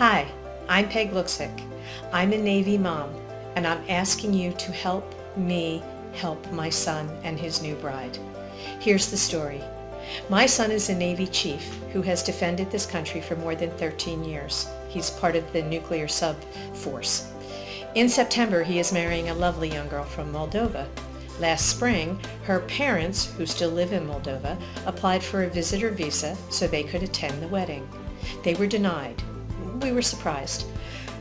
Hi, I'm Peg Luksick. I'm a Navy mom, and I'm asking you to help me help my son and his new bride. Here's the story. My son is a Navy chief who has defended this country for more than 13 years. He's part of the nuclear sub force. In September, he is marrying a lovely young girl from Moldova. Last spring, her parents, who still live in Moldova, applied for a visitor visa so they could attend the wedding. They were denied. We were surprised.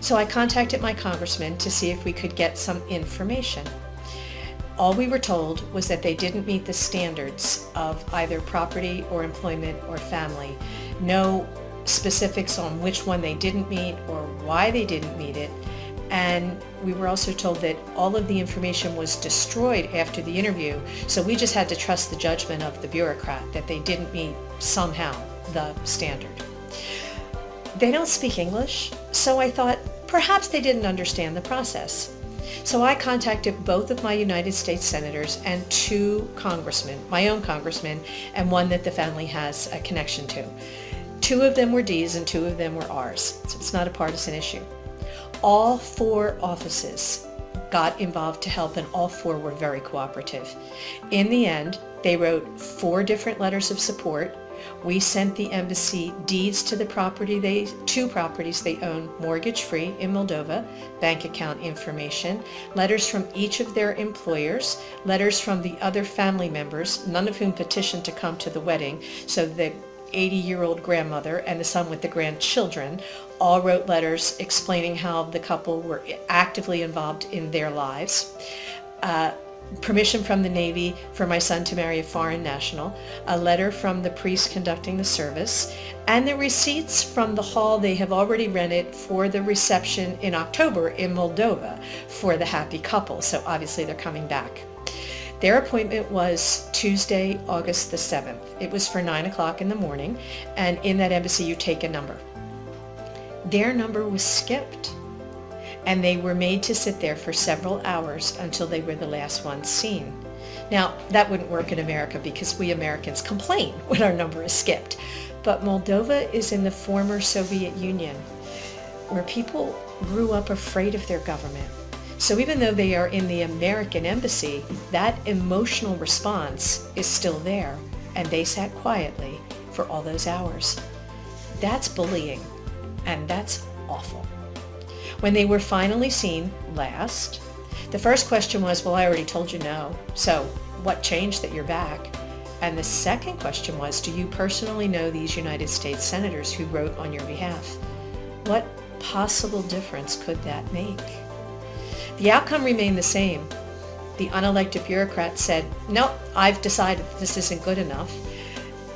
So I contacted my congressman to see if we could get some information. All we were told was that they didn't meet the standards of either property or employment or family. No specifics on which one they didn't meet or why they didn't meet it. And we were also told that all of the information was destroyed after the interview, so we just had to trust the judgment of the bureaucrat that they didn't meet somehow the standard. They don't speak English, so I thought perhaps they didn't understand the process. So I contacted both of my United States senators and two congressmen, my own congressman, and one that the family has a connection to. Two of them were D's and two of them were R's, so it's not a partisan issue. All four offices got involved to help, and all four were very cooperative. In the end, they wrote 4 different letters of support. We sent the embassy deeds to the two properties they own mortgage-free in Moldova, bank account information, letters from each of their employers, letters from the other family members, none of whom petitioned to come to the wedding, so the 80-year-old grandmother and the son with the grandchildren all wrote letters explaining how the couple were actively involved in their lives. Permission from the Navy for my son to marry a foreign national, a letter from the priest conducting the service, and the receipts from the hall they have already rented for the reception in October in Moldova for the happy couple, so obviously they're coming back. Their appointment was Tuesday, August the 7th. It was for 9 o'clock in the morning, and in that embassy you take a number. Their number was skipped, and they were made to sit there for several hours until they were the last ones seen. Now, that wouldn't work in America because we Americans complain when our number is skipped. But Moldova is in the former Soviet Union, where people grew up afraid of their government. So even though they are in the American embassy, that emotional response is still there, and they sat quietly for all those hours. That's bullying, and that's awful. When they were finally seen last, the first question was, well, I already told you no, so what changed that you're back? And the second question was, do you personally know these United States senators who wrote on your behalf? What possible difference could that make? The outcome remained the same. The unelected bureaucrat said, no, I've decided this isn't good enough.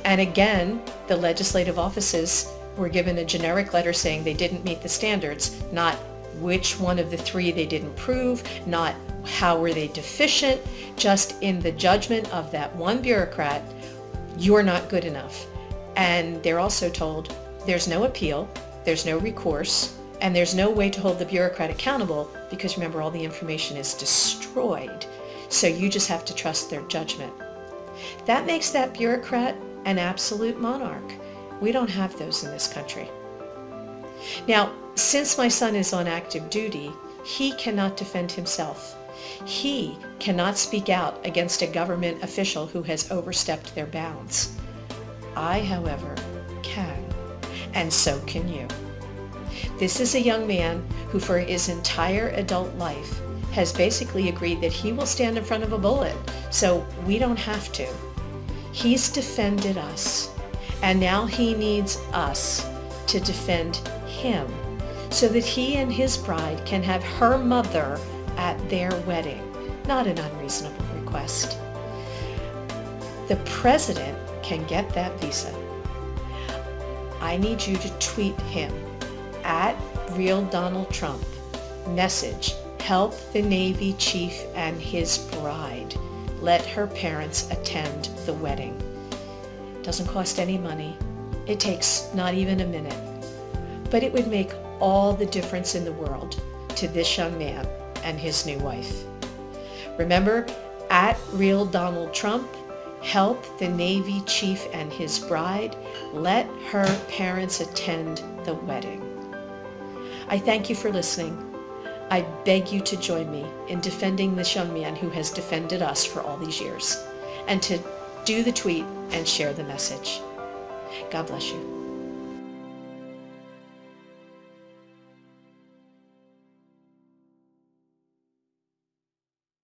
And again, the legislative offices were given a generic letter saying they didn't meet the standards, not which one of the 3 they didn't prove, not how were they deficient, just in the judgment of that one bureaucrat, you're not good enough. And they're also told there's no appeal, there's no recourse, and there's no way to hold the bureaucrat accountable because remember, all the information is destroyed. So you just have to trust their judgment. That makes that bureaucrat an absolute monarch. We don't have those in this country. Now, since my son is on active duty, he cannot defend himself. He cannot speak out against a government official who has overstepped their bounds. I, however, can, and so can you. This is a young man who for his entire adult life has basically agreed that he will stand in front of a bullet, so we don't have to. He's defended us, and now he needs us to defend him so that he and his bride can have her mother at their wedding. Not an unreasonable request. The president can get that visa. I need you to tweet him at Real Donald Trump. Message, help the Navy chief and his bride. Let her parents attend the wedding. Doesn't cost any money. It takes not even a minute. But it would make all the difference in the world to this young man and his new wife. Remember, at Real Donald Trump, help the Navy chief and his bride. Let her parents attend the wedding. I thank you for listening. I beg you to join me in defending this young man who has defended us for all these years, and to do the tweet and share the message. God bless you.